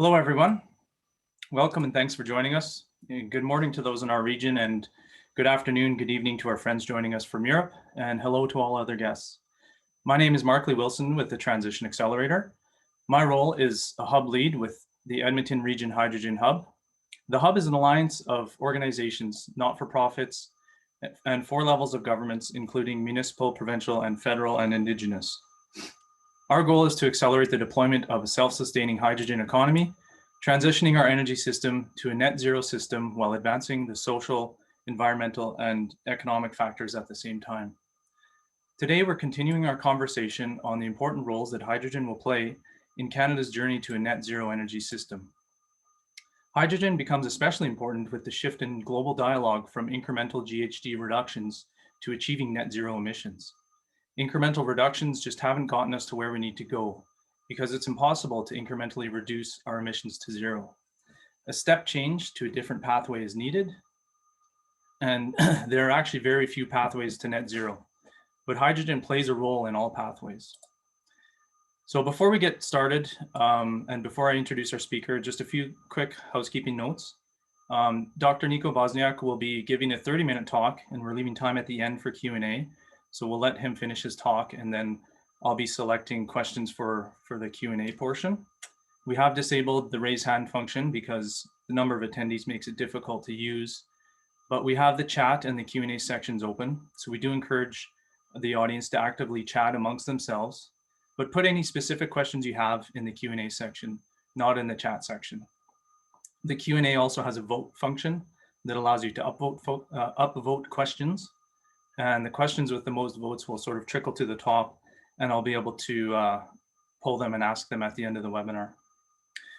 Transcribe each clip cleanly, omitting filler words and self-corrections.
Hello, everyone. Welcome and thanks for joining us. Good morning to those in our region and good afternoon, good evening to our friends joining us from Europe, and hello to all other guests. My name is Markley Wilson with the Transition Accelerator. My role is a hub lead with the Edmonton Region Hydrogen Hub. The hub is an alliance of organizations, not-for-profits, and 4 levels of governments, including municipal, provincial, and federal and Indigenous. Our goal is to accelerate the deployment of a self-sustaining hydrogen economy, transitioning our energy system to a net zero system while advancing the social, environmental, and economic factors at the same time. Today, we're continuing our conversation on the important roles that hydrogen will play in Canada's journey to a net zero energy system. Hydrogen becomes especially important with the shift in global dialogue from incremental GHG reductions to achieving net zero emissions. Incremental reductions just haven't gotten us to where we need to go because it's impossible to incrementally reduce our emissions to zero. A step change to a different pathway is needed, and there are actually very few pathways to net zero, but hydrogen plays a role in all pathways. So before we get started, and before I introduce our speaker, just a few quick housekeeping notes. Dr. Nico Bosniak will be giving a 30-minute talk, and we're leaving time at the end for Q&A. So we'll let him finish his talk, and then I'll be selecting questions for the Q&A portion. We have disabled the raise hand function because the number of attendees makes it difficult to use, but we have the chat and the Q&A sections open. So we do encourage the audience to actively chat amongst themselves, but put any specific questions you have in the Q&A section, not in the chat section. The Q&A also has a vote function that allows you to upvote questions. And the questions with the most votes will sort of trickle to the top, and I'll be able to pull them and ask them at the end of the webinar.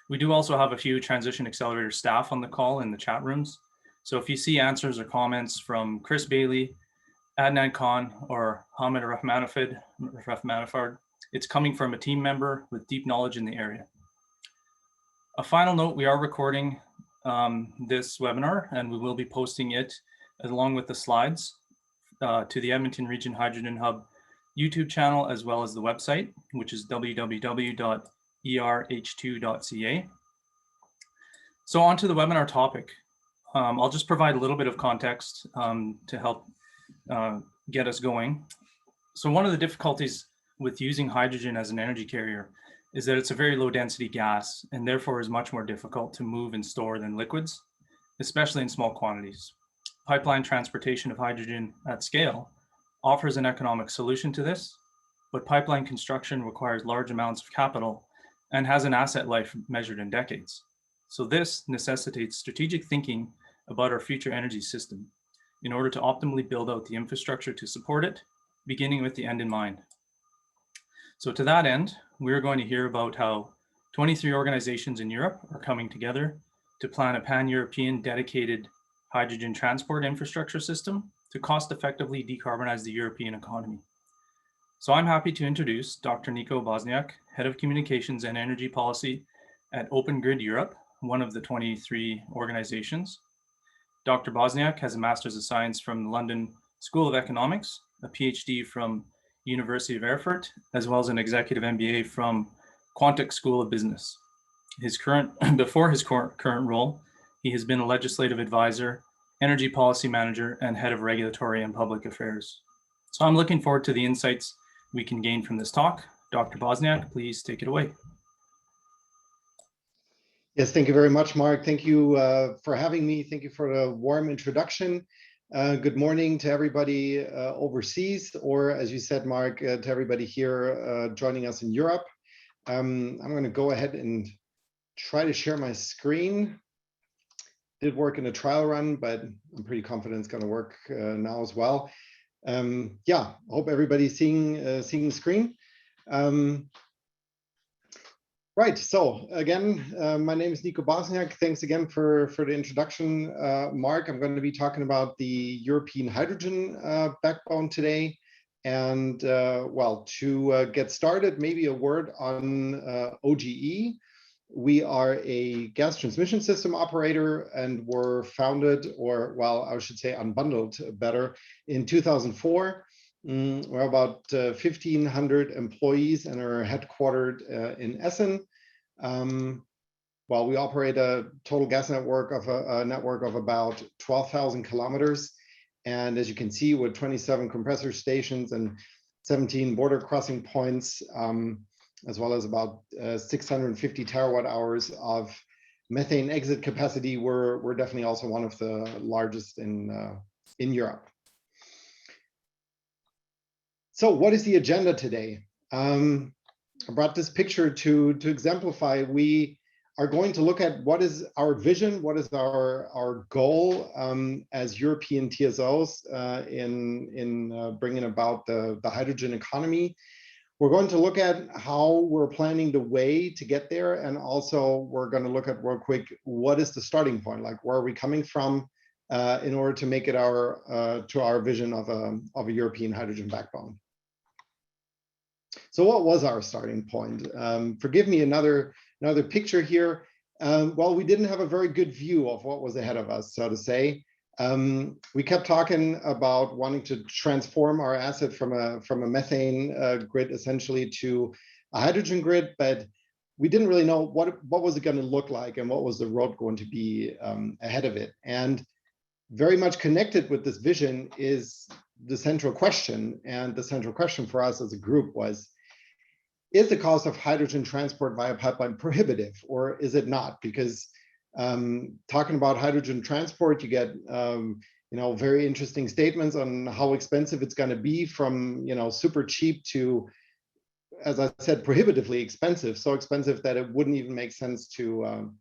We do also have a few Transition Accelerator staff on the call in the chat rooms. So if you see answers or comments from Chris Bailey, Adnan Khan, or Hamid Rahmanafard, it's coming from a team member with deep knowledge in the area. A final note, we are recording this webinar, and we will be posting it along with the slides to the Edmonton Region Hydrogen Hub YouTube channel, as well as the website, which is www.erh2.ca. So on to the webinar topic. I'll just provide a little bit of context to help get us going. So one of the difficulties with using hydrogen as an energy carrier is that it's a very low density gas and therefore is much more difficult to move and store than liquids, especially in small quantities. Pipeline transportation of hydrogen at scale offers an economic solution to this, but pipeline construction requires large amounts of capital and has an asset life measured in decades. So this necessitates strategic thinking about our future energy system in order to optimally build out the infrastructure to support it, beginning with the end in mind. So to that end, we're going to hear about how 23 organizations in Europe are coming together to plan a pan-European dedicated hydrogen transport infrastructure system to cost-effectively decarbonize the European economy. So I'm happy to introduce Dr. Nico Bosniak, Head of Communications and Energy Policy at Open Grid Europe, one of the 23 organizations. Dr. Bosniak has a Master's of Science from the London School of Economics, a PhD from University of Erfurt, as well as an executive MBA from Quantic School of Business. Before his current role, he has been a legislative advisor, energy policy manager, and head of regulatory and public affairs. So I'm looking forward to the insights we can gain from this talk. Dr. Bosniak, please take it away. Yes, thank you very much, Mark. Thank you for having me. Thank you for the warm introduction. Good morning to everybody overseas, or as you said, Mark, to everybody here joining us in Europe. I'm going to go ahead and try to share my screen. Did work in a trial run, but I'm pretty confident it's going to work now as well. Yeah, hope everybody's seeing the screen. Right, so again, my name is Nico Bosniak. Thanks again for the introduction, Mark. I'm going to be talking about the European hydrogen backbone today. And well, to get started, maybe a word on OGE. We are a gas transmission system operator and were founded, or well, I should say unbundled better, in 2004. We're about 1,500 employees and are headquartered in Essen. well, we operate a total gas network of a network of about 12,000 kilometers. And as you can see, with 27 compressor stations and 17 border crossing points, as well as about 650 terawatt hours of methane exit capacity, we're definitely also one of the largest in Europe. So what is the agenda today? I brought this picture to exemplify. We are going to look at what is our vision, what is our goal as European TSOs in bringing about the hydrogen economy. We're going to look at how we're planning the way to get there, and also we're going to look at real quick what is the starting point, like where are we coming from in order to make it our vision of a European hydrogen backbone. So what was our starting point? Forgive me, another picture here. Well, we didn't have a very good view of what was ahead of us, so to say. We kept talking about wanting to transform our asset from a methane grid essentially to a hydrogen grid, but we didn't really know what was it going to look like and what was the road going to be ahead of it. And very much connected with this vision is the central question, and the central question for us as a group was, is the cost of hydrogen transport via pipeline prohibitive, or is it not? Because talking about hydrogen transport, you get very interesting statements on how expensive it's going to be, from super cheap to, as I said, prohibitively expensive, so expensive that it wouldn't even make sense to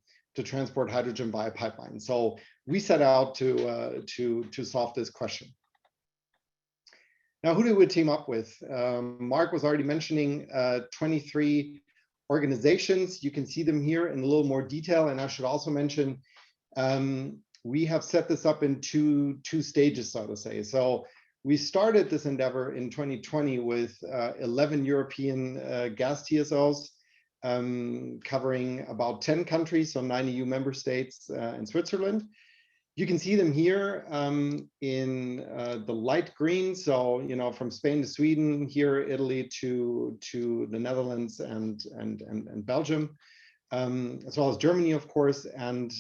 transport hydrogen via pipeline. So we set out to solve this question. Now, who did we team up with? Mark was already mentioning 23 organizations. You can see them here in a little more detail. And I should also mention, we have set this up in two stages, so to say. So we started this endeavor in 2020 with 11 European gas TSOs, covering about 10 countries, so 9 EU member states and Switzerland. You can see them here in the light green. So, from Spain to Sweden, here, Italy to the Netherlands and Belgium, as well as Germany, of course, and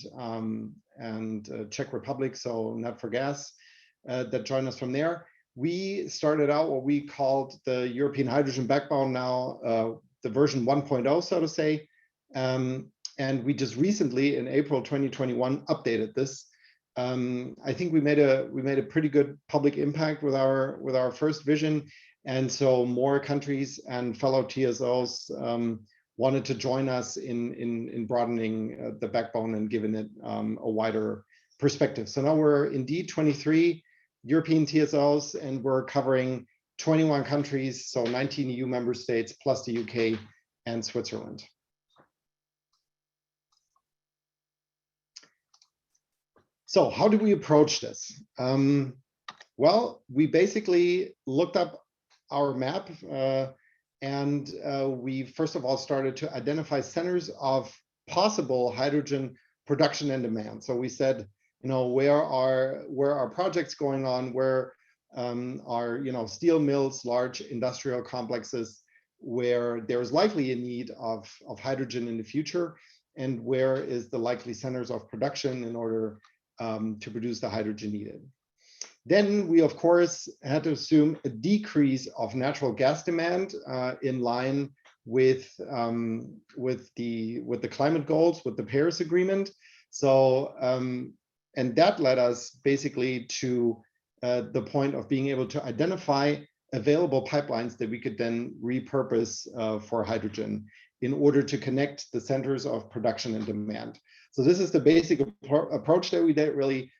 Czech Republic. So not for gas that join us from there. We started out what we called the European Hydrogen Backbone, now the version 1.0, so to say. And we just recently, in April 2021, updated this. I think we made a pretty good public impact with our first vision, and so more countries and fellow TSOs wanted to join us in broadening the backbone and giving it a wider perspective. So now we're indeed 23 European TSOs, and we're covering 21 countries, so 19 EU member states plus the UK and Switzerland. So how do we approach this? Well, we basically looked up our map and we first of all started to identify centers of possible hydrogen production and demand. So we said, where are projects going on, where are steel mills, large industrial complexes, where there's likely a need of hydrogen in the future, and where is the likely centers of production in order to produce the hydrogen needed. Then we, of course, had to assume a decrease of natural gas demand in line with the climate goals, with the Paris Agreement. So, and that led us basically to the point of being able to identify available pipelines that we could then repurpose for hydrogen in order to connect the centers of production and demand. So this is the basic approach that we did, really,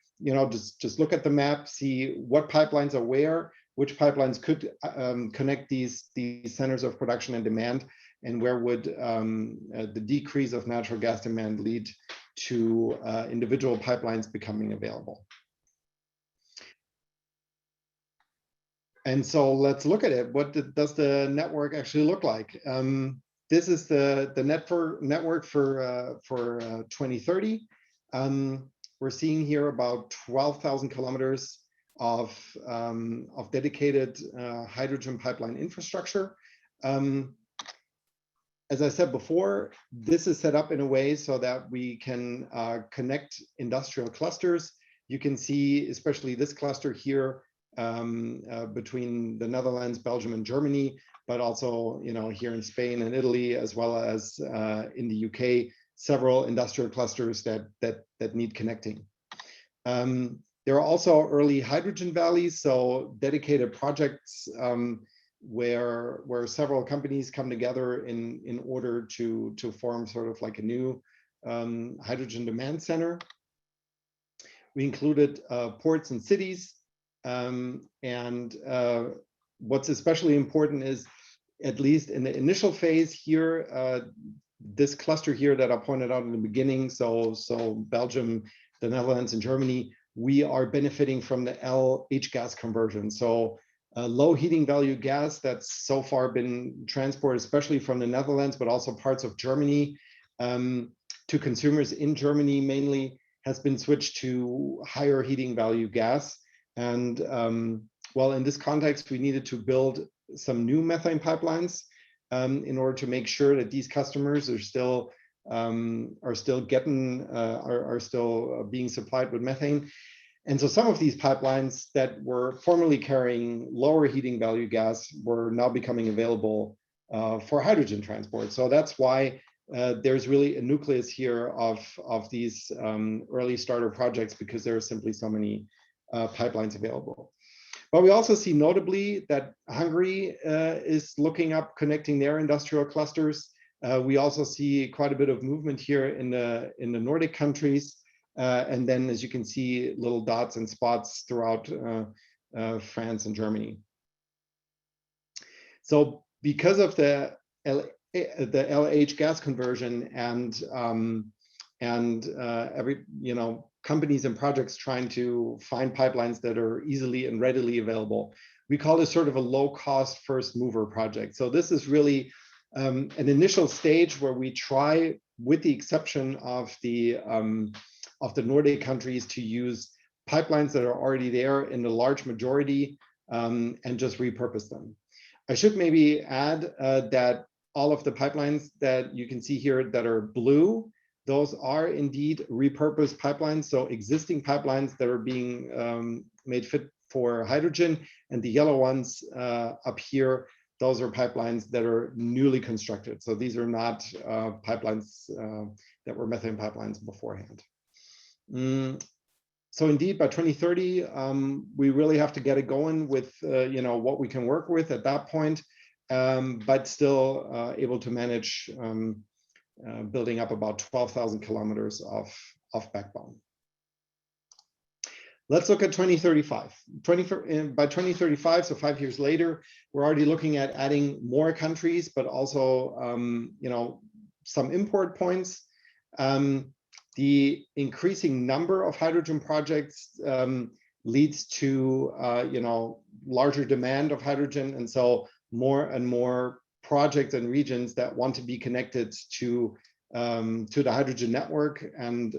just look at the map, see what pipelines are where, which pipelines could connect these centers of production and demand, and where would the decrease of natural gas demand lead to individual pipelines becoming available. And so let's look at it. What does the network actually look like? This is the network for 2030. We're seeing here about 12,000 kilometers of dedicated hydrogen pipeline infrastructure. as I said before, this is set up in a way so that we can connect industrial clusters. You can see, especially this cluster here, between the Netherlands, Belgium, and Germany, but also, here in Spain and Italy, as well as in the UK, several industrial clusters that need connecting. There are also early hydrogen valleys, so dedicated projects where several companies come together in order to form sort of like a new hydrogen demand center. We included ports and cities, and what's especially important is, at least in the initial phase here, this cluster here that I pointed out in the beginning, so Belgium, the Netherlands, and Germany, we are benefiting from the LH gas conversion. So low heating value gas that's so far been transported, especially from the Netherlands, but also parts of Germany, to consumers in Germany mainly, has been switched to higher heating value gas. And well, in this context, we needed to build some new methane pipelines in order to make sure that these customers are still being supplied with methane. And so some of these pipelines that were formerly carrying lower heating value gas were now becoming available for hydrogen transport. So that's why there's really a nucleus here of these early starter projects, because there are simply so many pipelines available. But we also see notably that Hungary is looking up connecting their industrial clusters. We also see quite a bit of movement here in the Nordic countries. And then, as you can see, little dots and spots throughout France and Germany. So because of the LH gas conversion and every, companies and projects trying to find pipelines that are easily and readily available, we call this sort of a low-cost first mover project. So this is really an initial stage where we try, with the exception of the Nordic countries, to use pipelines that are already there in the large majority and just repurpose them. I should maybe add that all of the pipelines that you can see here that are blue, those are indeed repurposed pipelines, so existing pipelines that are being made fit for hydrogen, and the yellow ones up here, those are pipelines that are newly constructed. So these are not pipelines that were methane pipelines beforehand. So indeed, by 2030, we really have to get it going with what we can work with at that point, but still able to manage building up about 12,000 kilometers of backbone. Let's look at 2035. By 2035, so 5 years later, we're already looking at adding more countries, but also some import points. The increasing number of hydrogen projects leads to larger demand of hydrogen, and so more and more projects and regions that want to be connected to the hydrogen network, and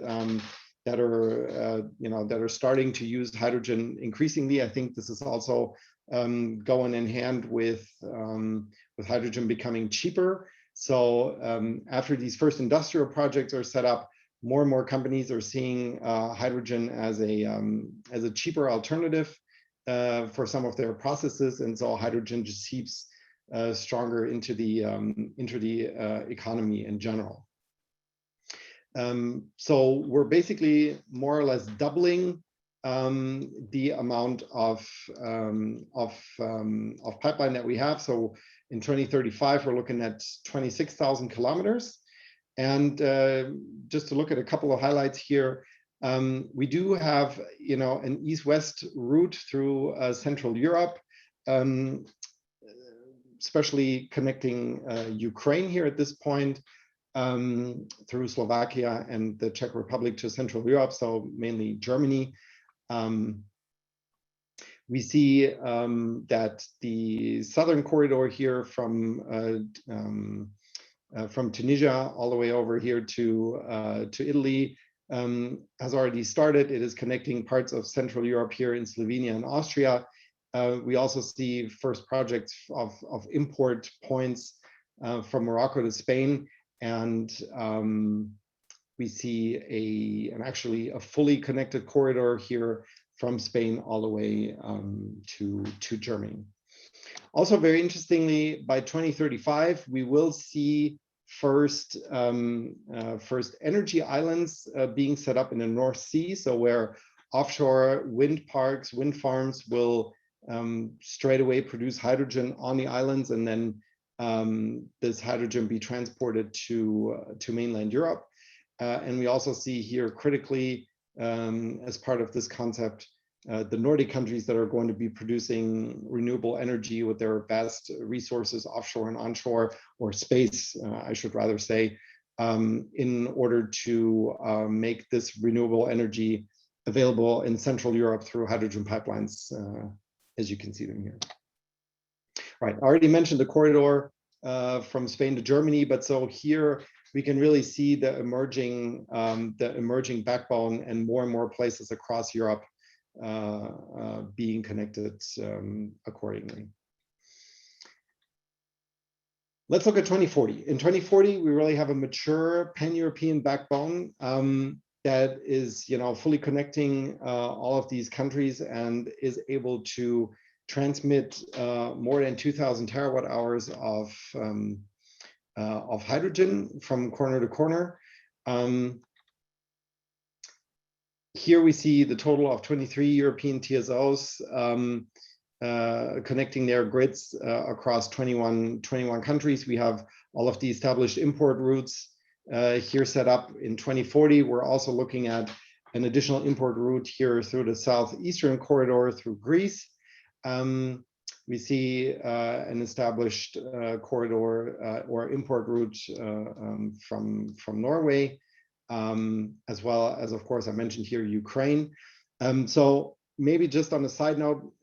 that are starting to use hydrogen increasingly. I think this is also going in hand with hydrogen becoming cheaper. So after these first industrial projects are set up, more and more companies are seeing hydrogen as a cheaper alternative for some of their processes, and so hydrogen just seeps stronger into the economy in general. So we're basically more or less doubling the amount of pipeline that we have. So in 2035, we're looking at 26,000 kilometers. And just to look at a couple of highlights here, we do have an east-west route through Central Europe, especially connecting Ukraine here at this point, through Slovakia and the Czech Republic to Central Europe, so mainly Germany. We see that the southern corridor here from Tunisia all the way over here to Italy has already started. It is connecting parts of Central Europe here in Slovenia and Austria. We also see first projects of import points from Morocco to Spain, and we see actually a fully connected corridor here from Spain all the way to Germany. Also, very interestingly, by 2035, we will see first energy islands being set up in the North Sea, so where offshore wind parks, wind farms will straight away produce hydrogen on the islands, and then this hydrogen be transported to mainland Europe. And we also see here critically, as part of this concept, the Nordic countries that are going to be producing renewable energy with their vast resources offshore and onshore, or space, I should rather say, in order to make this renewable energy available in Central Europe through hydrogen pipelines, as you can see them here. Right, I already mentioned the corridor from Spain to Germany, but so here we can really see the emerging backbone, and more places across Europe being connected accordingly. Let's look at 2040. In 2040, we really have a mature pan-European backbone that is, fully connecting all of these countries and is able to transmit more than 2,000 terawatt hours of hydrogen from corner to corner. Here we see the total of 23 European TSOs connecting their grids across 21 countries. We have all of the established import routes here set up. In 2040, we're also looking at an additional import route here through the southeastern corridor through Greece. We see an established corridor or import route from Norway, as well as, of course, I mentioned here Ukraine. So maybe just on a side note,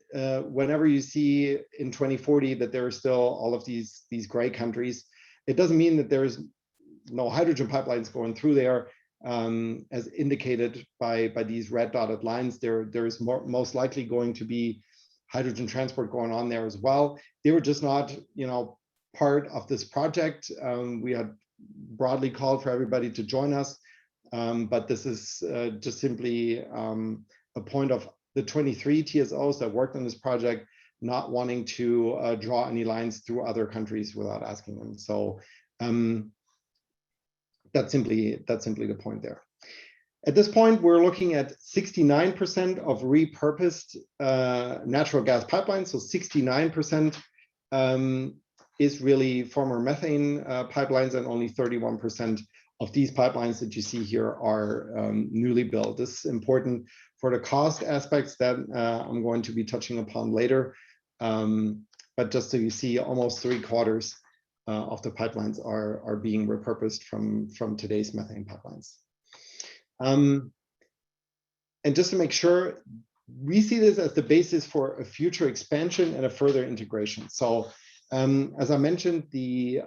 whenever you see in 2040 that there are still all of these gray countries, it doesn't mean that there's no hydrogen pipelines going through there. As indicated by these red dotted lines, there's most likely going to be hydrogen transport going on there as well. They were just not, part of this project. We had broadly called for everybody to join us, but this is just simply a point of the 23 TSOs that worked on this project not wanting to draw any lines through other countries without asking them. So that's simply the point there. At this point, we're looking at 69% of repurposed natural gas pipelines. So 69% is really former methane pipelines, and only 31% of these pipelines that you see here are newly built. This is important for the cost aspects that I'm going to be touching upon later. But just so you see, almost 3/4 of the pipelines are being repurposed from today's methane pipelines. And just to make sure, we see this as the basis for a future expansion and a further integration. So as I mentioned, the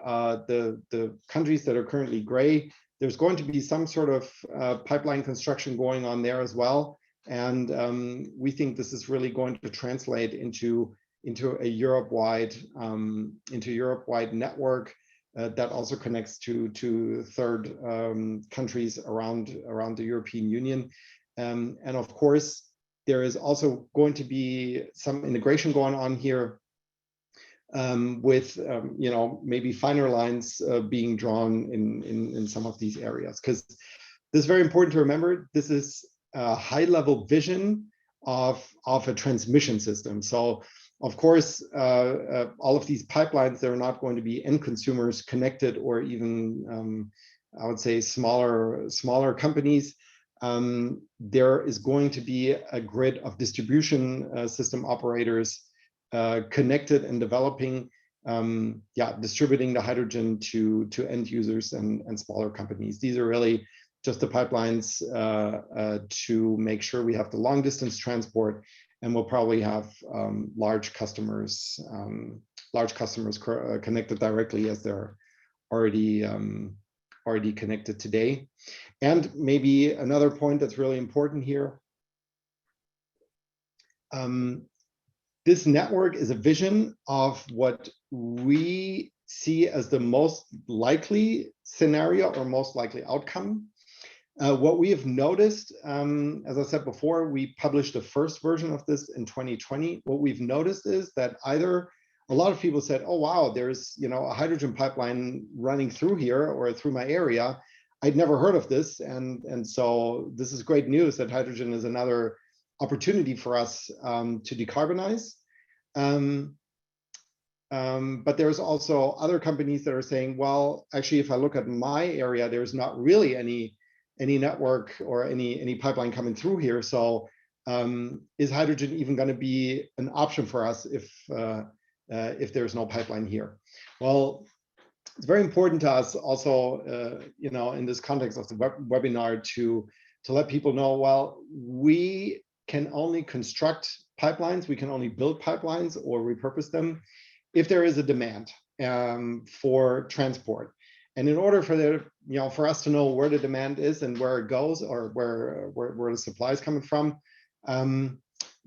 countries that are currently gray, there's going to be some sort of pipeline construction going on there as well. And we think this is really going to translate into a Europe-wide network that also connects to third countries around the European Union. And of course, there is also going to be some integration going on here with maybe finer lines being drawn in some of these areas, because this is very important to remember. This is a high-level vision of a transmission system. So of course, all of these pipelines, they're not going to be end consumers connected, or even I would say smaller companies. There is going to be a grid of distribution system operators connected and developing, distributing the hydrogen to end users and smaller companies. These are really just the pipelines to make sure we have the long distance transport, and we'll probably have large customers connected directly, as they're already connected today. And maybe another point that's really important here, this network is a vision of what we see as the most likely scenario or most likely outcome. What we have noticed, as I said before, we published the first version of this in 2020. What we've noticed is that either a lot of people said, oh, wow, there's a hydrogen pipeline running through here or through my area. I'd never heard of this. And so this is great news that hydrogen is another opportunity for us to decarbonize. But there's also other companies that are saying, well, actually, if I look at my area, there's not really any network or any pipeline coming through here. So is hydrogen even going to be an option for us if there's no pipeline here? Well, it's very important to us also, in this context of the webinar to let people know, well, we can only construct pipelines, we can only build pipelines or repurpose them if there is a demand for transport. And in order for for us to know where the demand is and where it goes, or where the supply is coming from,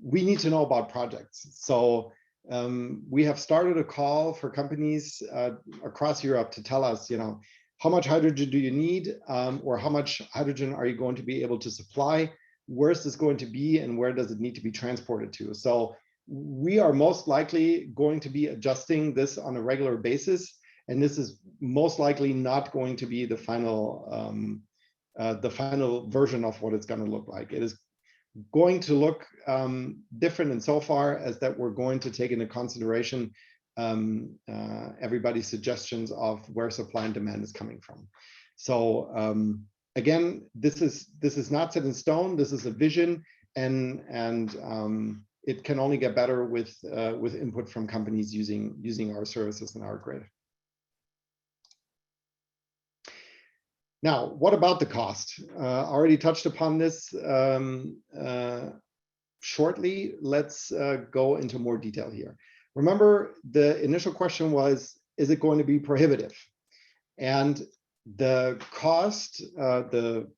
we need to know about projects. So we have started a call for companies across Europe to tell us, how much hydrogen do you need, or how much hydrogen are you going to be able to supply? Where is this going to be, and where does it need to be transported to? So we are most likely going to be adjusting this on a regular basis. And this is most likely not going to be the final version of what it's going to look like. It is going to look different insofar as that we're going to take into consideration everybody's suggestions of where supply and demand is coming from. So again, this is not set in stone. This is a vision, and it can only get better with input from companies using our services and our grid. Now, what about the cost? Already touched upon this shortly. Let's go into more detail here. Remember, the initial question was, is it going to be prohibitive? And the cost, the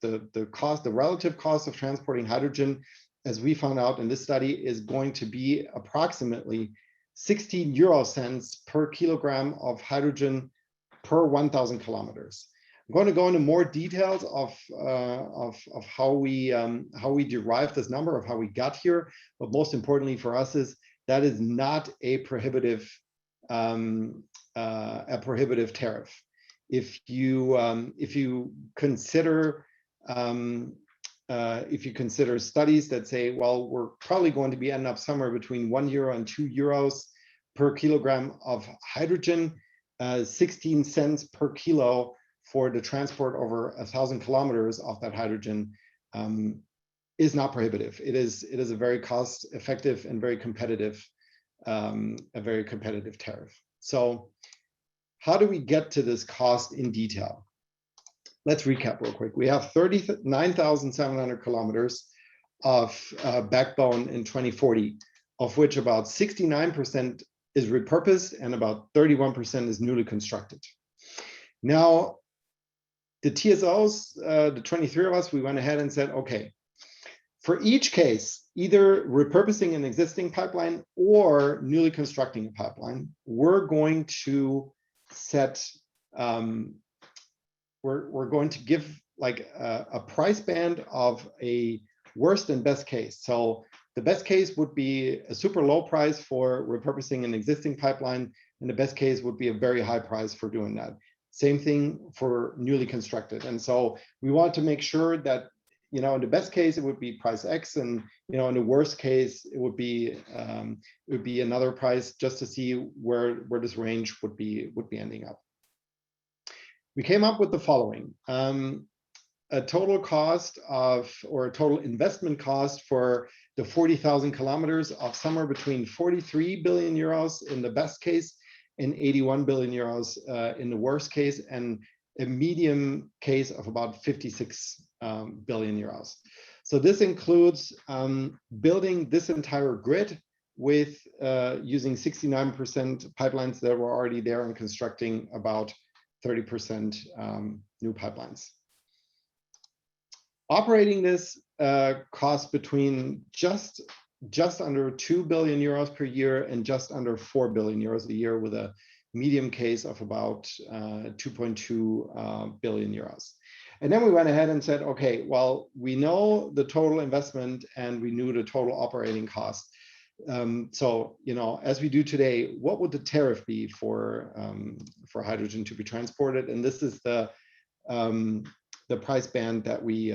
relative cost of transporting hydrogen, as we found out in this study, is going to be approximately 16 euro cents per kilogram of hydrogen per 1,000 kilometers. I'm going to go into more details of how we derived this number, of how we got here. But most importantly for us is that is not a prohibitive tariff. If you consider studies that say, well, we're probably going to be ending up somewhere between €1 and €2 per kilogram of hydrogen, 16 cents per kilo for the transport over 1,000 kilometers of that hydrogen is not prohibitive. It is a very cost-effective and very competitive, tariff. So, how do we get to this cost in detail? Let's recap real quick. We have 39,700 kilometers of backbone in 2040, of which about 69% is repurposed and about 31% is newly constructed. Now, the TSOs, the 23 of us, we went ahead and said, okay, for each case, either repurposing an existing pipeline or newly constructing a pipeline, we're going to set, we're going to give like a price band of a worst and best case. So the best case would be a super low price for repurposing an existing pipeline, and the best case would be a very high price for doing that. Same thing for newly constructed. And so we want to make sure that, in the best case, it would be price X, and in the worst case, it would be another price, just to see where this range would be ending up. We came up with the following: a total cost of, or a total investment cost for the 40,000 kilometers of somewhere between 43 billion euros in the best case and 81 billion euros in the worst case, and a medium case of about 56 billion euros. So this includes building this entire grid with using 69% pipelines that were already there and constructing about 30% new pipelines. Operating this costs between just under 2 billion euros per year and just under 4 billion euros a year, with a medium case of about 2.2 billion euros. And then we went ahead and said, okay, well, we know the total investment and we knew the total operating cost. So, as we do today, what would the tariff be for hydrogen to be transported? And this is the price band that we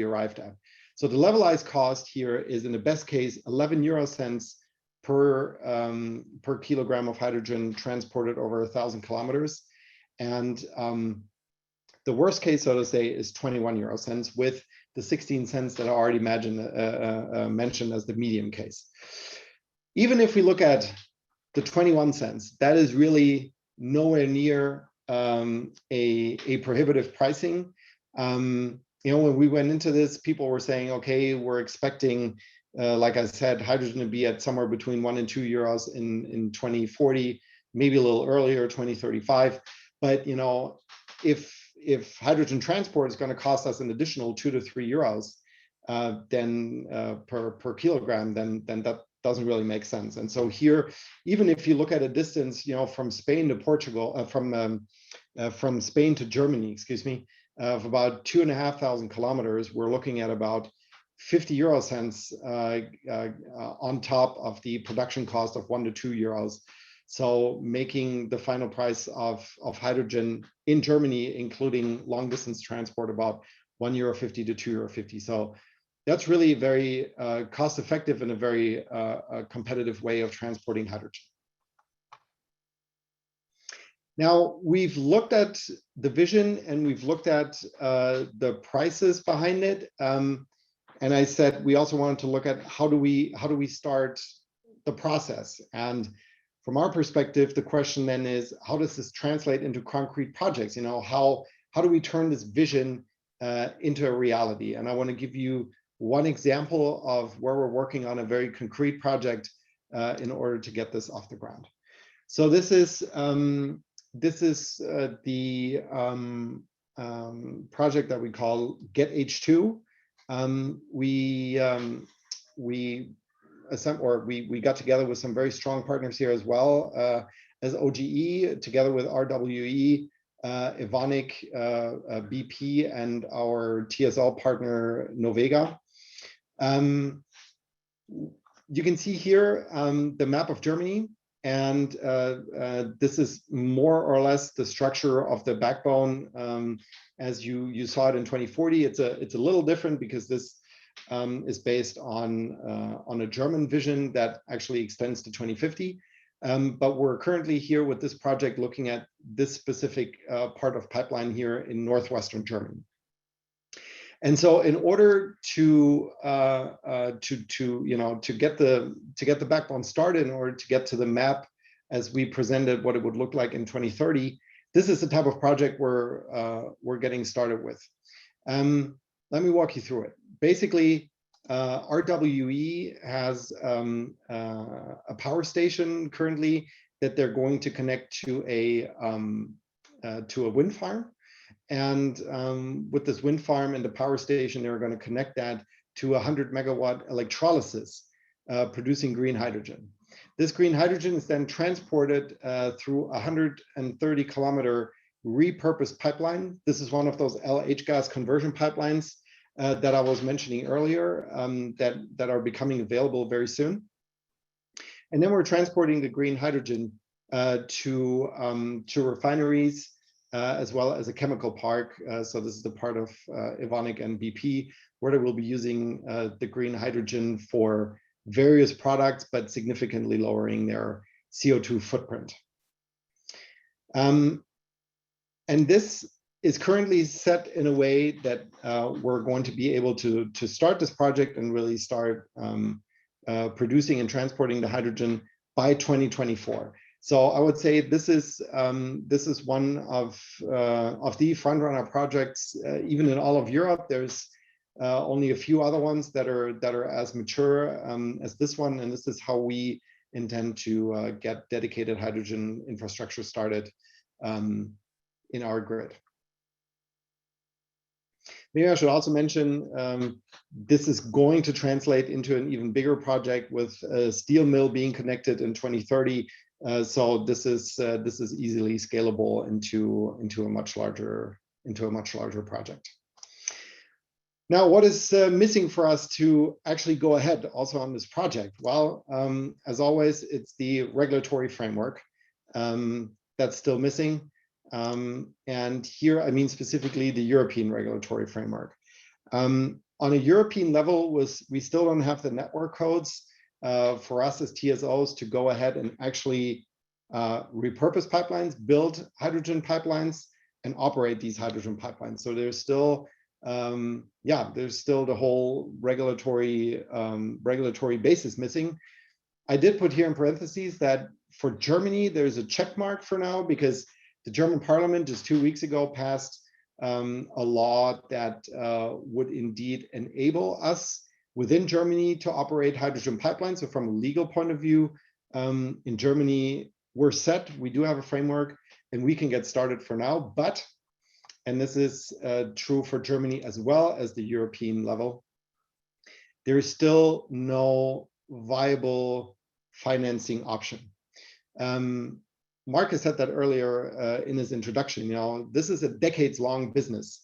arrived at. So the levelized cost here is, in the best case, 11 euro cents per kilogram of hydrogen transported over 1,000 kilometers, and the worst case, so to say, is 21 euro cents, with the 16 cents that I already mentioned as the medium case. Even if we look at the 21 cents, that is really nowhere near a prohibitive pricing. When we went into this, people were saying, okay, we're expecting, like I said, hydrogen to be at somewhere between 1 and 2 euros in 2040, maybe a little earlier, 2035. But if hydrogen transport is going to cost us an additional 2 to 3 euros then per kilogram, then that doesn't really make sense. And so here, even if you look at a distance, from Spain to Portugal, from Spain to Germany, excuse me, of about 2,500 kilometers, we're looking at about 50 euro cents on top of the production cost of 1 to 2 euros. So making the final price of hydrogen in Germany, including long distance transport, about €1.50 to €2.50. So that's really very cost effective and a very competitive way of transporting hydrogen. Now, we've looked at the vision and we've looked at the prices behind it. And I said we also wanted to look at how do we start the process. And from our perspective, the question then is, how does this translate into concrete projects? How do we turn this vision into a reality? And I want to give you one example of where we're working on a very concrete project in order to get this off the ground. So this is the project that we call Get H2. We got together with some very strong partners here as well, as OGE, together with RWE, Evonik, BP, and our TSL partner Novega. You can see here the map of Germany, and this is more or less the structure of the backbone as you saw it in 2040. It's a little different because this is based on a German vision that actually extends to 2050. But we're currently here with this project looking at this specific part of pipeline here in northwestern Germany. And so, in order to get the backbone started, in order to get to the map as we presented what it would look like in 2030, this is the type of project we're getting started with. Let me walk you through it. Basically, RWE has a power station currently that they're going to connect to a wind farm. And with this wind farm and the power station, they're going to connect that to 100 megawatt electrolysis, producing green hydrogen. This green hydrogen is then transported through a 130 kilometer repurposed pipeline. This is one of those LH gas conversion pipelines that I was mentioning earlier that are becoming available very soon. And then we're transporting the green hydrogen to refineries, as well as a chemical park. So this is the part of Evonik and BP, where they will be using the green hydrogen for various products, but significantly lowering their CO2 footprint. And this is currently set in a way that we're going to be able to start this project and really start producing and transporting the hydrogen by 2024. So I would say this is one of the front-runner projects, even in all of Europe. There's only a few other ones that are as mature as this one, and this is how we intend to get dedicated hydrogen infrastructure started in our grid. Maybe I should also mention this is going to translate into an even bigger project with a steel mill being connected in 2030 So this is easily scalable into a much larger project. Now, what is missing for us to actually go ahead also on this project? Well, as always, it's the regulatory framework that's still missing. And here, I mean specifically the European regulatory framework. On a European level, we still don't have the network codes for us as TSOs to go ahead and actually repurpose pipelines, build hydrogen pipelines, and operate these hydrogen pipelines. So there's still there's still the whole regulatory basis missing. I did put here in parentheses that for Germany, there's a check mark for now, because the German parliament just 2 weeks ago passed a law that would indeed enable us within Germany to operate hydrogen pipelines. So from a legal point of view, in Germany, we're set. We do have a framework and we can get started for now. But, and this is true for Germany as well as the European level, there is still no viable financing option. Marcus said that earlier in his introduction. You know, this is a decades-long business,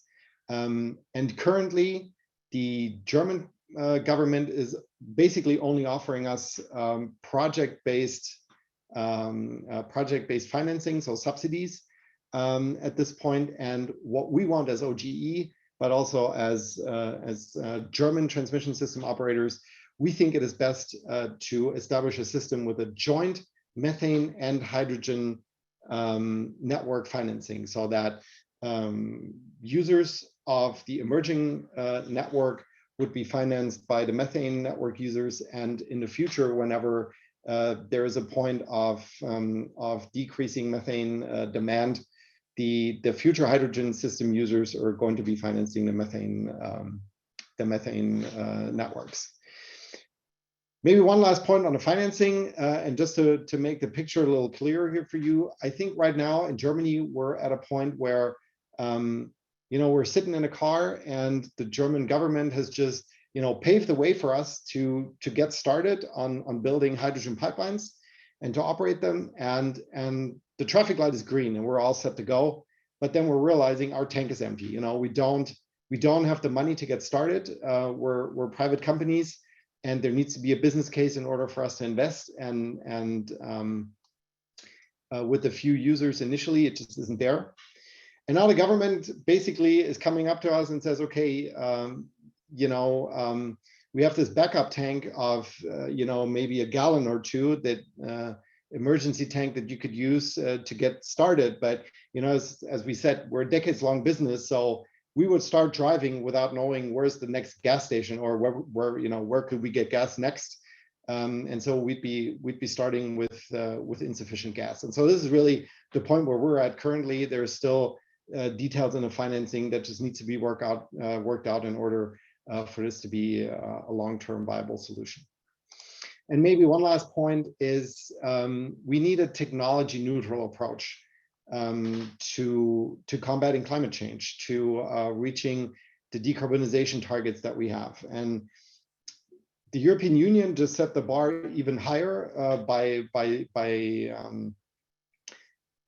and currently the German government is basically only offering us project-based financing, so subsidies at this point. And what we want as OGE, but also as German transmission system operators, we think it is best to establish a system with a joint methane and hydrogen network financing, so that users of the emerging network would be financed by the methane network users, and in the future, whenever there is a point of decreasing methane demand, the future hydrogen system users are going to be financing the methane networks. Maybe one last point on the financing, and just to make the picture a little clearer here for you. I think right now in Germany, we're at a point where, you know, we're sitting in a car and the German government has just, you know, paved the way for us to get started on building hydrogen pipelines and to operate them. And the traffic light is green and we're all set to go. But then we're realizing our tank is empty. You know, we don't have the money to get started. We're private companies, and there needs to be a business case in order for us to invest. And with a few users initially, it just isn't there. And now the government basically is coming up to us and says, okay, you know, we have this backup tank of, you know, maybe a gallon or two, that emergency tank that you could use to get started. But, you know, as we said, we're a decades-long business, so we would start driving without knowing where's the next gas station, or where you know, where could we get gas next. And so we'd be starting with insufficient gas. And so this is really the point where we're at currently. There's still details in the financing that just needs to be worked out in order for this to be a long-term viable solution. And maybe one last point is we need a technology neutral approach to combating climate change, to reaching the decarbonization targets that we have. And the European Union just set the bar even higher by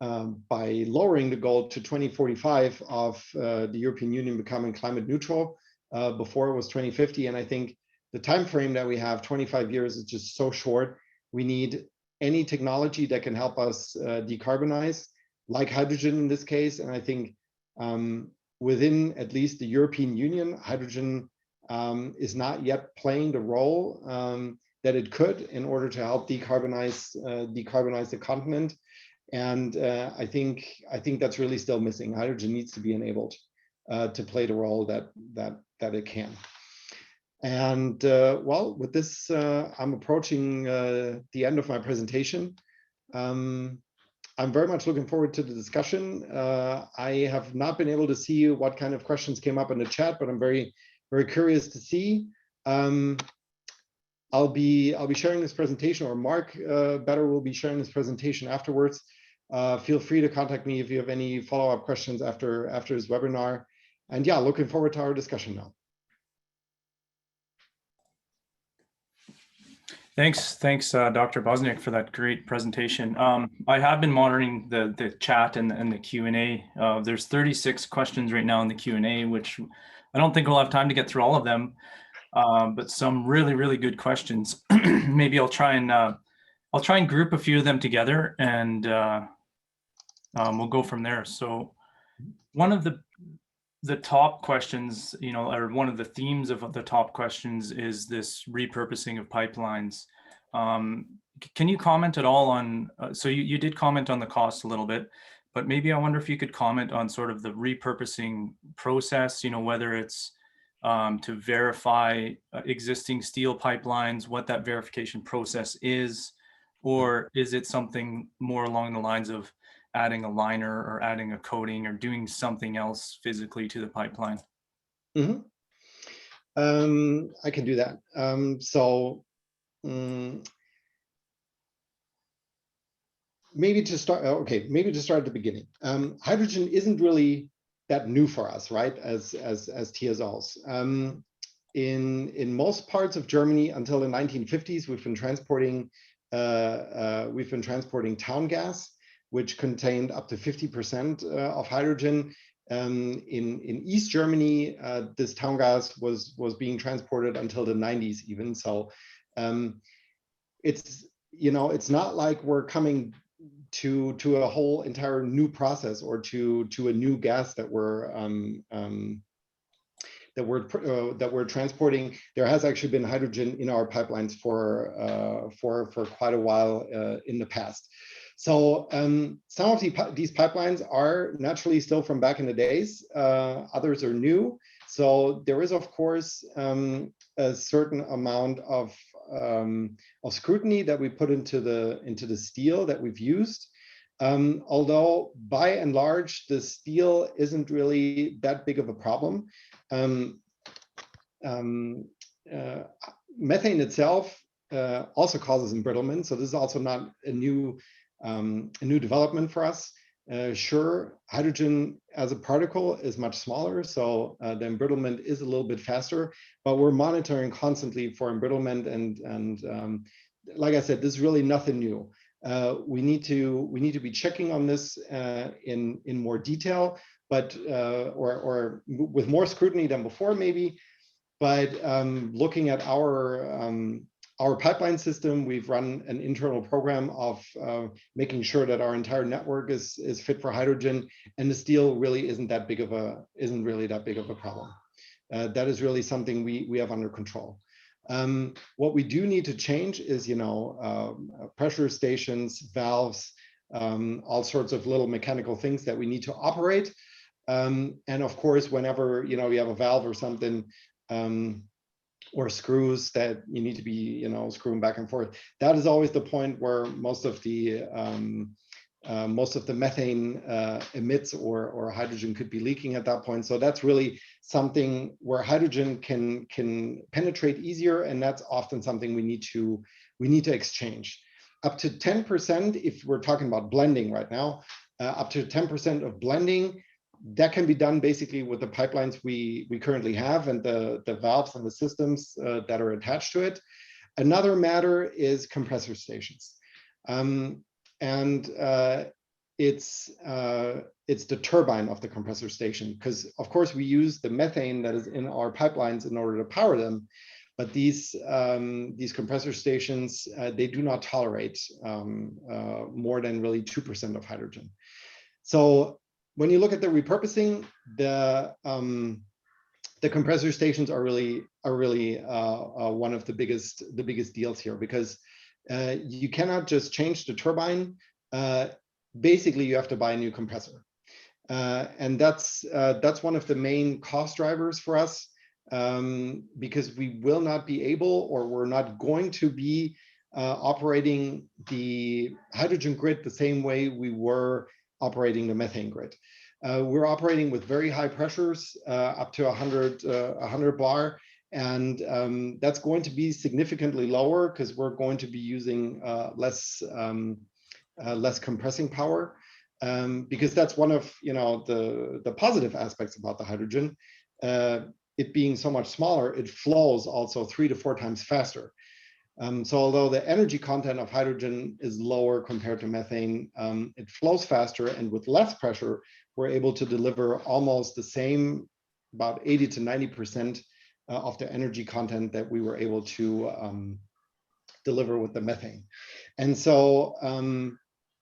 lowering the goal to 2045 of the European Union becoming climate neutral. Before it was 2050, and I think the time frame that we have, 25 years, is just so short. We need any technology that can help us decarbonize, like hydrogen in this case. And I think within at least the European Union, hydrogen is not yet playing the role that it could in order to help decarbonize the continent. And I think that's really still missing. Hydrogen needs to be enabled to play the role that it can. And well, with this, I'm approaching the end of my presentation. I'm very much looking forward to the discussion. I have not been able to see what kind of questions came up in the chat, but I'm very, very curious to see. I'll be sharing this presentation, or Mark Better will be sharing this presentation afterwards. Feel free to contact me if you have any follow-up questions after this webinar. And yeah, looking forward to our discussion now. Thanks, Dr. Bosniak, for that great presentation. I have been monitoring the chat and the Q&A. There's 36 questions right now in the Q&A, which I don't think we'll have time to get through all of them, but some really, really good questions. Maybe I'll try and group a few of them together, and we'll go from there. So one of the top questions, or one of the themes of the top questions is this repurposing of pipelines. Can you comment at all on, so you did comment on the cost a little bit, but maybe I wonder if you could comment on sort of the repurposing process, whether it's to verify existing steel pipelines, what that verification process is, or is it something more along the lines of adding a liner or adding a coating or doing something else physically to the pipeline? Mm-hmm. I can do that. Maybe to start at the beginning. Hydrogen isn't really that new for us, right? As TSOs. In most parts of Germany until the 1950s, we've been transporting town gas, which contained up to 50% of hydrogen. In East Germany, this town gas was being transported until the 90s even. So it's not like we're coming to a whole entire new process or to a new gas that we're transporting. There has actually been hydrogen in our pipelines for quite a while in the past. So some of these pipelines are naturally still from back in the days. Others are new. So there is, of course, a certain amount of scrutiny that we put into the steel that we've used. Although by and large, the steel isn't really that big of a problem. Methane itself also causes embrittlement. So this is also not a new development for us. Sure, hydrogen as a particle is much smaller, so the embrittlement is a little bit faster, but we're monitoring constantly for embrittlement, and like I said, this is really nothing new. We need to be checking on this in more detail, but or with more scrutiny than before maybe. But looking at our pipeline system, we've run an internal program of making sure that our entire network is fit for hydrogen, and the steel really isn't really that big of a problem. That is really something we have under control. What we do need to change is, pressure stations, valves, all sorts of little mechanical things that we need to operate. And of course, whenever you have a valve or something, or screws that you need to be, screwing back and forth. That is always the point where most of the methane emits, or hydrogen could be leaking at that point. So that's really something where hydrogen can penetrate easier, and that's often something we need to exchange. Up to 10%, if we're talking about blending right now, up to 10% of blending. That can be done basically with the pipelines we currently have and the valves and the systems that are attached to it. Another matter is compressor stations. It's the turbine of the compressor station, because of course we use the methane that is in our pipelines in order to power them. But these compressor stations, they do not tolerate more than really 2% of hydrogen. So when you look at the repurposing, the compressor stations are really one of the biggest deals here, because you cannot just change the turbine. Basically, you have to buy a new compressor, and that's one of the main cost drivers for us, because we will not be able, or we're not going to be operating the hydrogen grid the same way we were operating the methane grid. We're operating with very high pressures, up to 100 bar, and that's going to be significantly lower because we're going to be using less compressing power, because that's one of the positive aspects about the hydrogen. It being so much smaller, it flows also 3 to 4 times faster. So although the energy content of hydrogen is lower compared to methane, it flows faster, and with less pressure, we're able to deliver almost the same, about 80 to 90% of the energy content that we were able to deliver with the methane. And so,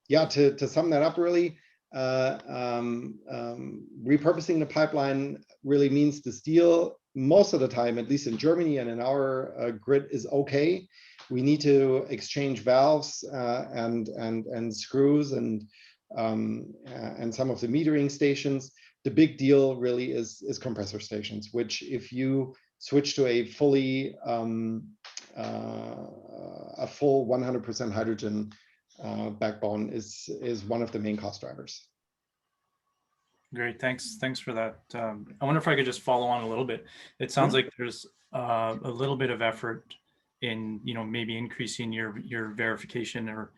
yeah, to sum that up really, repurposing the pipeline really means the steel most of the time, at least in Germany and in our grid, is okay. We need to exchange valves and screws and some of the metering stations. The big deal really is compressor stations, which if you switch to a fully a full 100% hydrogen backbone is one of the main cost drivers. Great, thanks for that. I wonder if I could just follow on a little bit. It sounds like there's a little bit of effort in, maybe increasing your verification or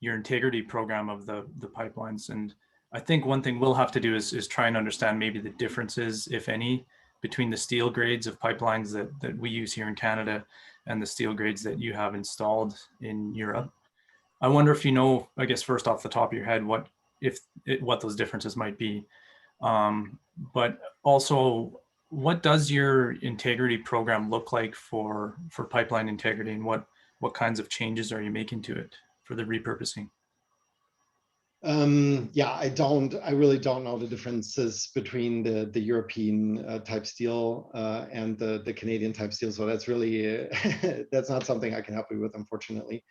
your integrity program of the pipelines. And I think one thing we'll have to do is try and understand maybe the differences, if any, between the steel grades of pipelines that we use here in Canada and the steel grades that you have installed in Europe. I wonder if I guess first off the top of your head, what those differences might be. But also, what does your integrity program look like for pipeline integrity, and what kinds of changes are you making to it for the repurposing? Yeah, I really don't know the differences between the European type steel and the Canadian type steel. So that's really, that's not something I can help you with, unfortunately.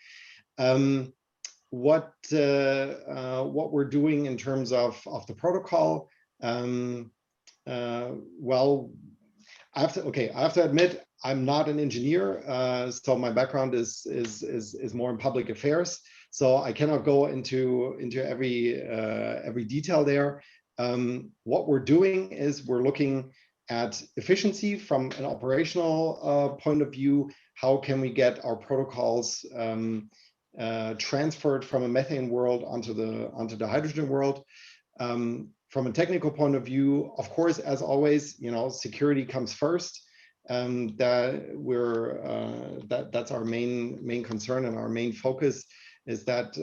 What we're doing in terms of the protocol, well, I have to admit, I'm not an engineer, so my background is more in public affairs. So I cannot go into every detail there. What we're doing is we're looking at efficiency from an operational point of view. How can we get our protocols transferred from a methane world onto the hydrogen world? From a technical point of view, of course, as always, security comes first. That's our main concern, and our main focus is that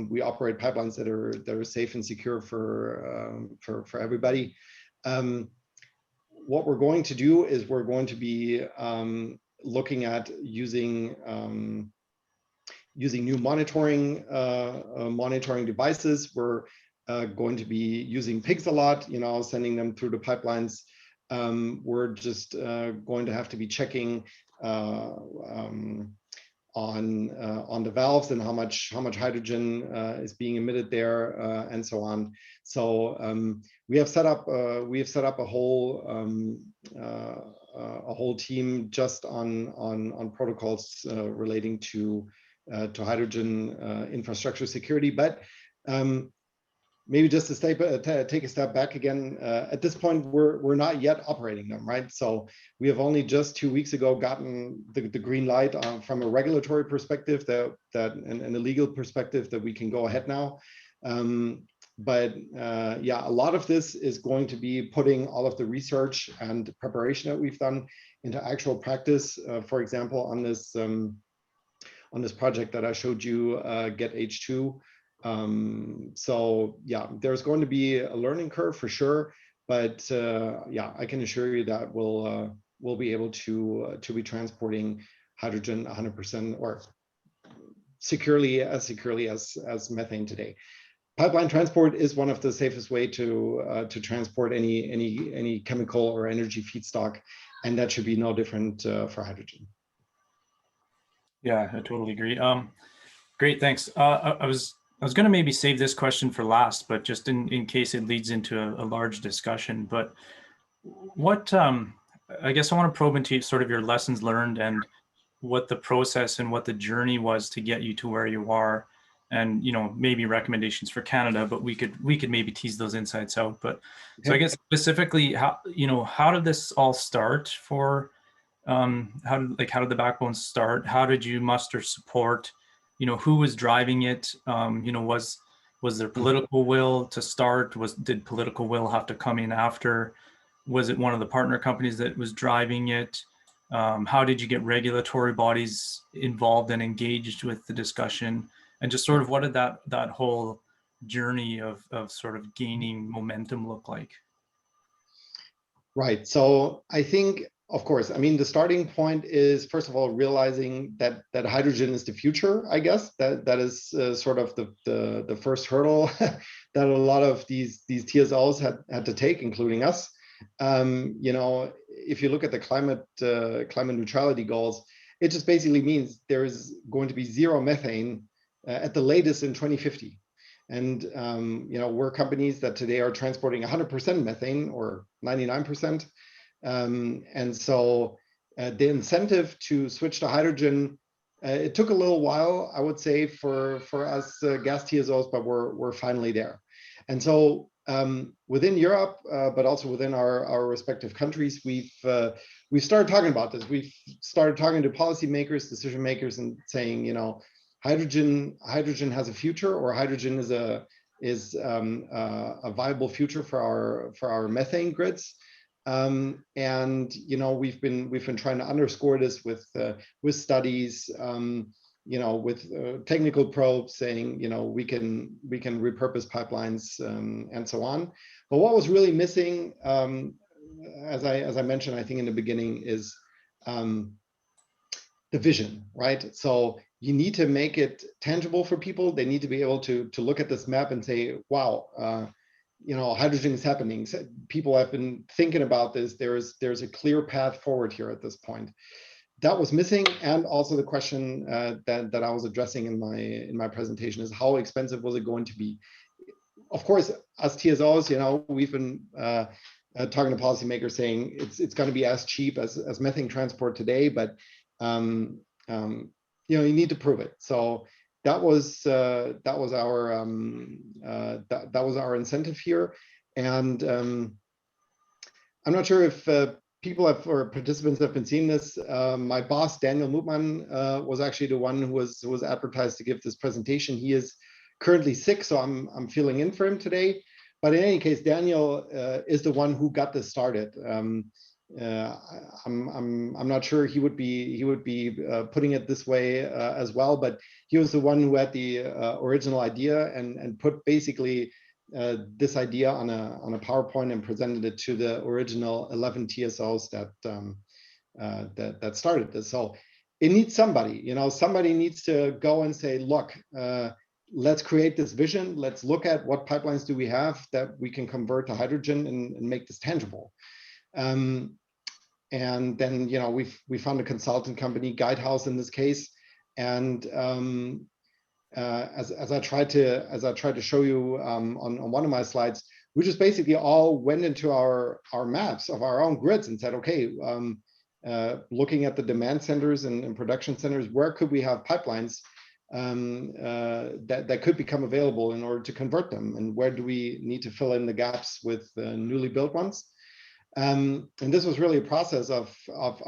we operate pipelines that are safe and secure for everybody. What we're going to do is we're going to be looking at using new monitoring devices. We're going to be using pigs a lot, sending them through the pipelines. We're just going to have to be checking on the valves and how much hydrogen is being emitted there, and so on. So we have set up a whole team just on protocols relating to hydrogen infrastructure security. But maybe just to take a step back again, at this point, we're not yet operating them, right? So we have only just 2 weeks ago gotten the green light from a regulatory perspective and a legal perspective that we can go ahead now. But yeah, a lot of this is going to be putting all of the research and preparation that we've done into actual practice. For example, on this project that I showed you, Get H2. So yeah, there's going to be a learning curve for sure, but yeah, I can assure you that we'll be able to be transporting hydrogen 100% or securely as methane today. Pipeline transport is one of the safest way to transport any chemical or energy feedstock, and that should be no different for hydrogen. Yeah, I totally agree. Great, thanks. I was going to maybe save this question for last, but just in case it leads into a large discussion. But what, I guess I want to probe into sort of your lessons learned and what the process and what the journey was to get you to where you are, and maybe recommendations for Canada. But we could maybe tease those insights out. But so I guess specifically, how did this all start for? How did the backbone start? How did you muster support? Who was driving it? Was there political will to start? Did political will have to come in after? Was it one of the partner companies that was driving it? How did you get regulatory bodies involved and engaged with the discussion? And just sort of what did that whole journey of sort of gaining momentum look like? Right. So I think, of course, I mean, the starting point is, first of all, realizing that hydrogen is the future. I guess that is sort of the first hurdle that a lot of these TSOs had to take, including us. You know, if you look at the climate neutrality goals, it just basically means there is going to be zero methane at the latest in 2050. And you know, we're companies that today are transporting 100% methane or 99%. And so the incentive to switch to hydrogen, it took a little while, I would say, for us gas TSOs, but we're finally there. And so within Europe, but also within our respective countries, we've started talking about this. We've started talking to policymakers, decision makers, and saying, you know, hydrogen has a future, or hydrogen is a viable future for our methane grids. And you know, we've been trying to underscore this with studies, you know, with technical probes saying, you know, we can repurpose pipelines and so on. But what was really missing, as I mentioned, I think in the beginning, is the vision, right? So you need to make it tangible for people. They need to be able to look at this map and say, wow, you know, hydrogen is happening. So people have been thinking about this. There's a clear path forward here at this point. That was missing. And also the question that I was addressing in my presentation is, how expensive was it going to be? Of course, as TSOs, you know, we've been talking to policymakers saying it's going to be as cheap as methane transport today, but you know, you need to prove it. So that was our incentive here. And I'm not sure if people have, or participants have been seeing this. My boss, Daniel Mutman, was actually the one who was advertised to give this presentation. He is currently sick, so I'm filling in for him today. But in any case, Daniel is the one who got this started. I'm not sure he would be putting it this way as well, but he was the one who had the original idea and put basically this idea on a PowerPoint and presented it to the original 11 TSOs that started this. So it needs somebody, you know, somebody needs to go and say, look, let's create this vision. Let's look at what pipelines do we have that we can convert to hydrogen and make this tangible. And then, you know, we found a consultant company, Guidehouse in this case, and as I tried to show you on one of my slides, we just basically all went into our maps of our own grids and said, okay, looking at the demand centers and production centers, where could we have pipelines that could become available in order to convert them, and where do we need to fill in the gaps with newly built ones? And this was really a process of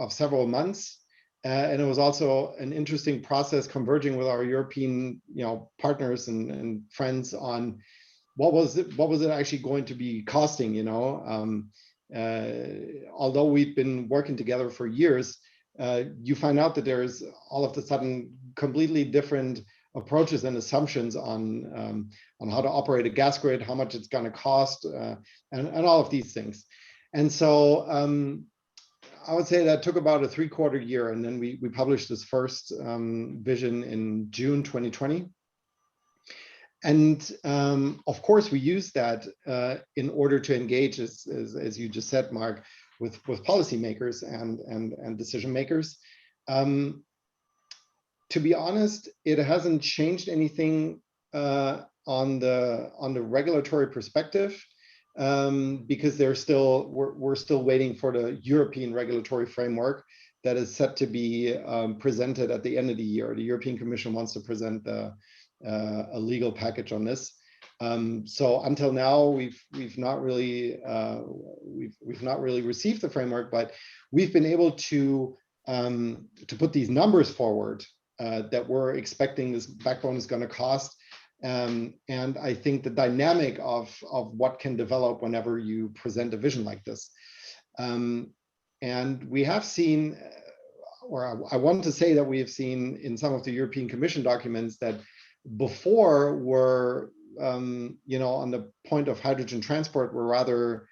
several months. And it was also an interesting process converging with our European, you know, partners and friends on what was it actually going to be costing, you know. Although we've been working together for years, you find out that there's all of a sudden completely different approaches and assumptions on how to operate a gas grid, how much it's going to cost, and all of these things. And so I would say that took about a 3/4 year, and then we published this first vision in June 2020. And of course, we used that in order to engage, as you just said, Mark, with policymakers and decision makers. To be honest, it hasn't changed anything on the regulatory perspective. Because we're still waiting for the European regulatory framework that is set to be presented at the end of the year. The European Commission wants to present a legal package on this. So until now, we've not really received the framework, but we've been able to put these numbers forward that we're expecting this backbone is going to cost. And I think the dynamic of what can develop whenever you present a vision like this. And we have seen I want to say that we have seen in some of the European Commission documents that before were, on the point of hydrogen transport were rather,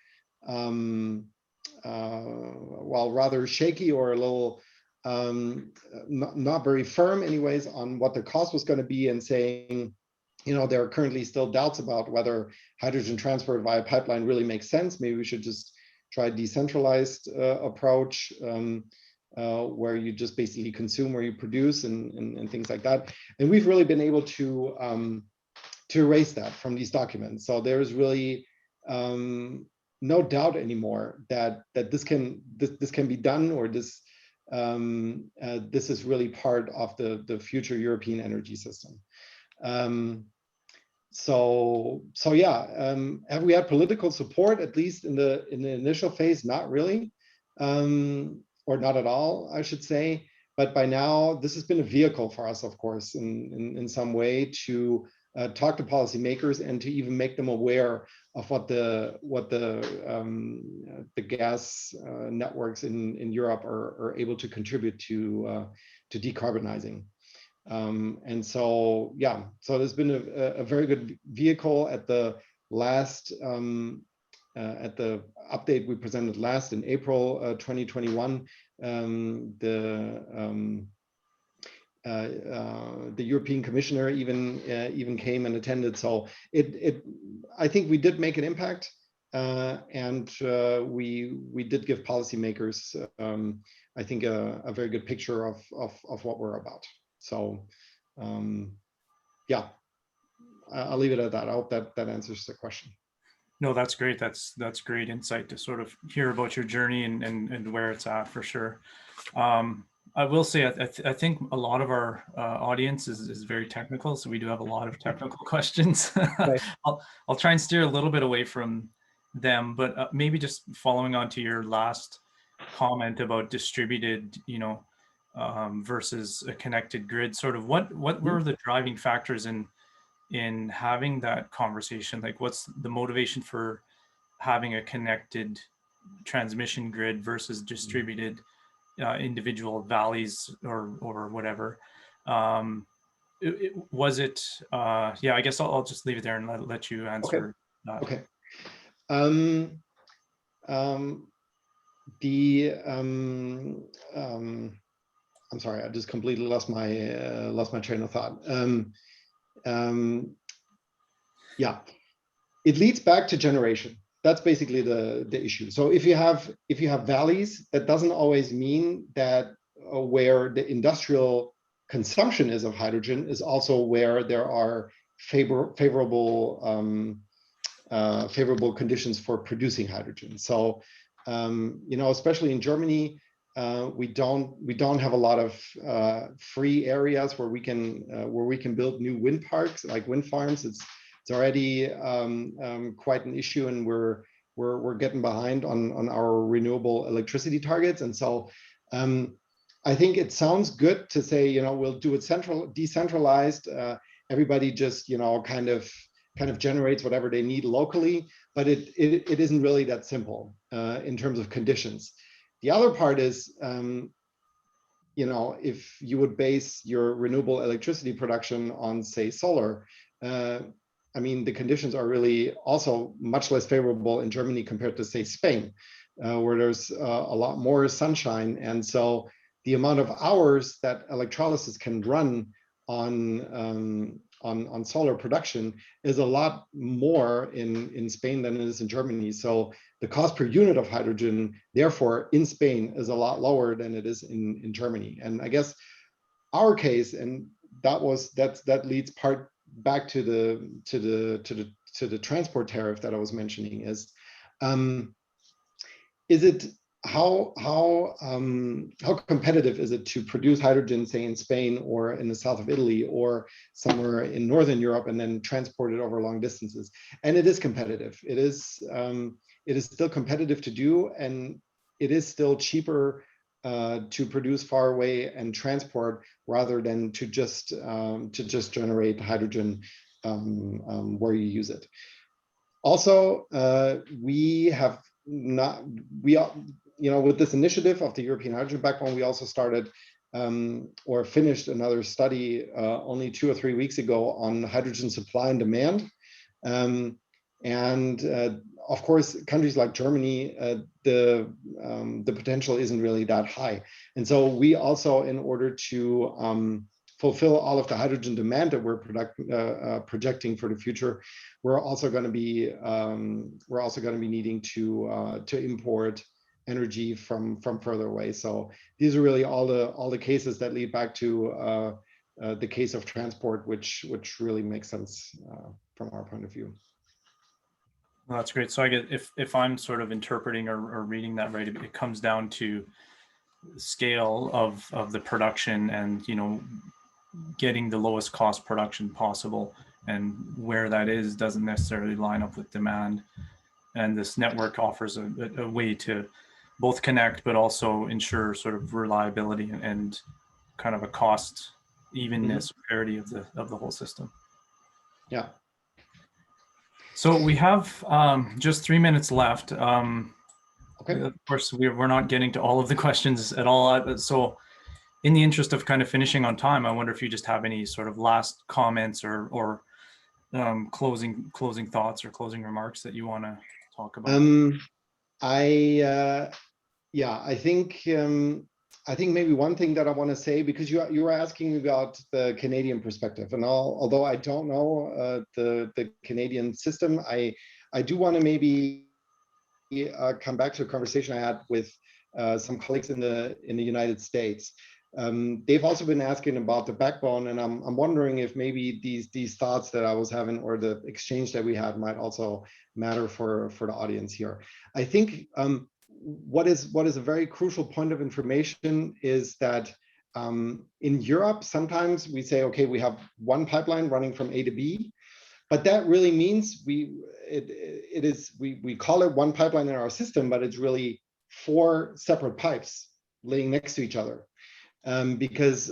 rather shaky or a little not very firm anyways on what the cost was going to be, and saying, there are currently still doubts about whether hydrogen transport via pipeline really makes sense. Maybe we should just try a decentralized approach, where you just basically consume where you produce and things like that. And we've really been able to erase that from these documents. So there's really no doubt anymore that this can be done, or this is really part of the future European energy system. So yeah, have we had political support, at least in the initial phase? Not really, or not at all, I should say. But by now, this has been a vehicle for us, of course, in some way to talk to policymakers and to even make them aware of what the gas networks in Europe are able to contribute to decarbonizing. And so, yeah, so there's been a very good vehicle at the last, at the update we presented last in April 2021. The European Commissioner even came and attended. So I think we did make an impact, and we did give policymakers, I think, a very good picture of what we're about. So yeah, I'll leave it at that. I hope that answers the question. No, that's great. That's great insight to sort of hear about your journey and where it's at, for sure. I will say, I think a lot of our audience is very technical, so we do have a lot of technical questions. Right. I'll try and steer a little bit away from them, but maybe just following on to your last comment about distributed, versus a connected grid. Sort of what were the driving factors in having that conversation? Like, what's the motivation for having a connected transmission grid versus distributed individual valleys or whatever? Was it yeah, I guess I'll just leave it there and let you answer. Okay. I'm sorry, I just completely lost my train of thought. Yeah, it leads back to generation. That's basically the issue. So if you have valleys, that doesn't always mean that where the industrial consumption is of hydrogen is also where there are favorable conditions for producing hydrogen. So especially in Germany, we don't have a lot of free areas where we can build new wind parks, like wind farms. It's already quite an issue, and we're getting behind on our renewable electricity targets. And so I think it sounds good to say, we'll do it decentralized. Everybody just kind of generates whatever they need locally, but it isn't really that simple in terms of conditions. The other part is, if you would base your renewable electricity production on, say, solar, I mean, the conditions are really also much less favorable in Germany compared to, say, Spain, where there's a lot more sunshine. And so the amount of hours that electrolysis can run on solar production is a lot more in Spain than it is in Germany. So the cost per unit of hydrogen, therefore, in Spain is a lot lower than it is in Germany. And I guess our case, and that leads part back to the transport tariff that I was mentioning, is it how competitive is it to produce hydrogen, say, in Spain or in the south of Italy or somewhere in Northern Europe, and then transport it over long distances? And it is competitive. It is still competitive to do, and it is still cheaper to produce far away and transport rather than to just generate hydrogen where you use it. Also, with this initiative of the European hydrogen backbone, we also started or finished another study only 2 or 3 weeks ago on hydrogen supply and demand. Of course, countries like Germany, the potential isn't really that high. And so we also, in order to fulfill all of the hydrogen demand that we're projecting for the future, we're also going to be needing to import energy from further away. So these are really all the cases that lead back to the case of transport, which really makes sense from our point of view. Well, that's great. So I get, if I'm sort of interpreting or reading that right, it comes down to scale of the production and, getting the lowest cost production possible, and where that is doesn't necessarily line up with demand. And this network offers a way to both connect, but also ensure sort of reliability and kind of a cost evenness, parity of the whole system. Yeah. So we have just 3 minutes left. Okay. Of course, we're not getting to all of the questions at all. So in the interest of kind of finishing on time, I wonder if you just have any sort of last comments or closing thoughts or closing remarks that you want to talk about. I think maybe one thing that I want to say, because you were asking about the Canadian perspective, and although I don't know the Canadian system, I do want to maybe come back to a conversation I had with some colleagues in the United States. They've also been asking about the backbone, and I'm wondering if maybe these thoughts that I was having or the exchange that we had might also matter for the audience here. I think what is a very crucial point of information is that in Europe, sometimes we say, okay, we have one pipeline running from A to B, but that really means we call it one pipeline in our system, but it's really 4 separate pipes laying next to each other. Because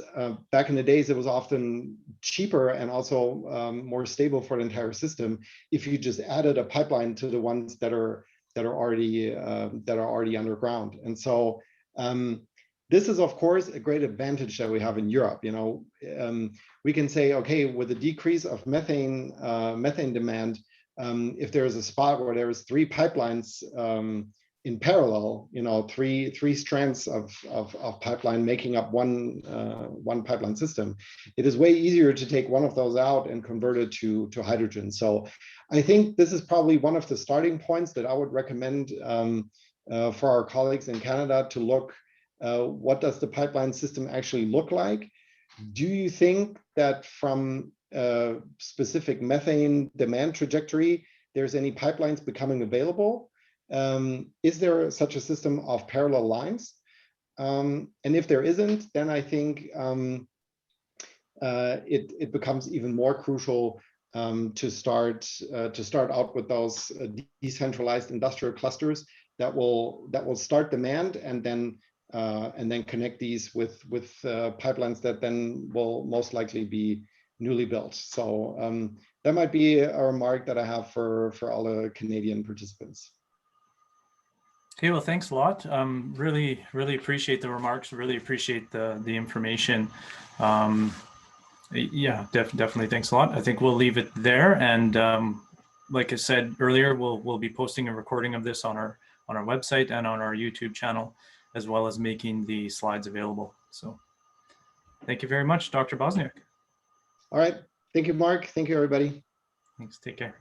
back in the days, it was often cheaper and also more stable for the entire system if you just added a pipeline to the ones that are already underground. And so this is, of course, a great advantage that we have in Europe. We can say, okay, with a decrease of methane demand, if there is a spot where there is 3 pipelines in parallel, 3 strands of pipeline making up one pipeline system, it is way easier to take one of those out and convert it to hydrogen. So I think this is probably one of the starting points that I would recommend for our colleagues in Canada to look, what does the pipeline system actually look like? Do you think that from a specific methane demand trajectory, there's any pipelines becoming available? Is there such a system of parallel lines? And if there isn't, then I think it becomes even more crucial to start out with those decentralized industrial clusters that will start demand and then connect these with pipelines that then will most likely be newly built. So that might be a remark that I have for all the Canadian participants. Okay, well, thanks a lot. Really appreciate the remarks. Really appreciate the information. Yeah, definitely. Thanks a lot. I think we'll leave it there. And like I said earlier, we'll be posting a recording of this on our website and on our YouTube channel, as well as making the slides available. So thank you very much, Dr. Bosniak. All right. Thank you, Mark. Thank you, everybody. Thanks. Take care.